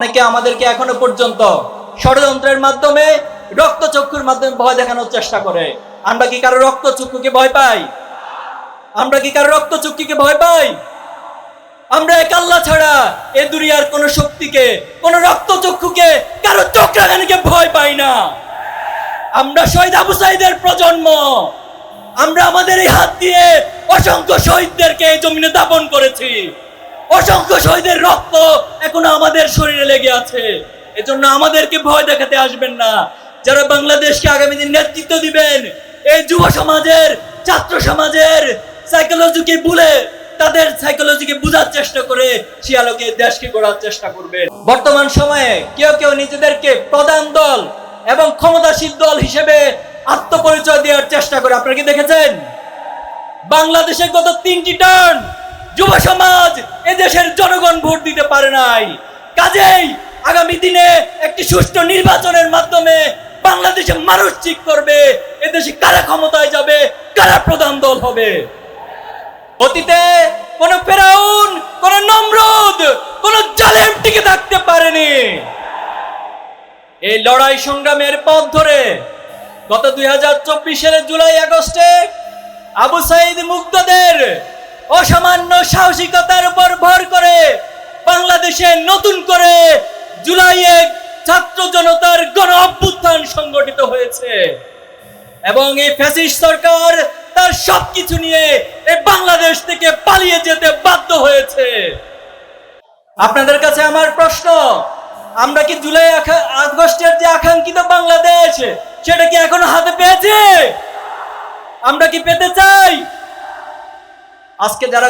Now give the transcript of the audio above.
অনেকে আমাদেরকে এখনো পর্যন্ত ষড়যন্ত্রের মাধ্যমে রক্তচক্ষুর মাধ্যমে ভয় দেখানোর চেষ্টা করে। আমরা কি কারো রক্তচক্ষুকে ভয় পাই? আমরা কি কারো রক্তচক্ষুকে ভয় পাই? আমরা এক আল্লাহ ছাড়া এ দুনিয়ার কোন শক্তিকে, কোন রক্তচক্ষুকে, কারো চক্রাঘানিকে ভয় পাই না। আমরা শহীদ আবু সাঈদের প্রজন্ম। আমরা আমাদের এই হাত দিয়ে অসংখ্য শহীদদেরকে এই জমিনে দাপন করেছি। অসংখ্য শহীদের রক্ত এখনো আমাদের শরীরে লেগে আছে। এজন্য আমাদেরকে ভয় দেখাতে আসবেন না। যারা বাংলাদেশকে আগামী দিন নেতৃত্ব দিবেন, এই যুব সমাজের, ছাত্র সমাজের সাইকোলজিকে ভুলে, তাদের সাইকোলজিকে বোঝার চেষ্টা করে সে আলোকে দেশকে গড়ার চেষ্টা করবেন। বর্তমান সময়ে কেউ কেউ নিজেদেরকে প্রধান দল এবং ক্ষমতাশীল দল হিসেবে আত্মপরিচয় দেওয়ার চেষ্টা করে। আপনারা কি দেখেছেন? বাংলাদেশে গত 3টি টার্ন যুব সমাজ এদেশের জনগণ ভোট দিতে পারে নাই। কাজেই আগামী দিনে একটি সুষ্ঠু নির্বাচনের মাধ্যমে বাংলাদেশে মানুষ ঠিক করবে এদেশে কারা ক্ষমতায় যাবে, কারা প্রধান দল হবে। অতীতে কোন ফেরাউন, কোন নমরুদ, কোন জালেম টিকে থাকতে পারেনি। এই লড়াই সংগ্রামের পথ ধরে গত 2024 সালের জুলাই আগস্টে আবু সাঈদ মুগ্ধদের অসামান্য সাহসিকতার উপর ভর করে বাংলাদেশে নতুন করে জুলাইয়ে ছাত্র জনতার গণ অভ্যুত্থান সংগঠিত হয়েছে এবং এই ফ্যাসিস্ট সরকার তার সবকিছু নিয়ে এই বাংলাদেশ থেকে পালিয়ে যেতে বাধ্য হয়েছে। আপনাদের কাছে আমার প্রশ্ন, আমরা কি জুলাই আগস্টের যে আকাঙ্ক্ষিত বাংলাদেশ সেটা কি এখনো হাতে পেয়েছে? আমরা কি পেতে চাই? আজকে যারা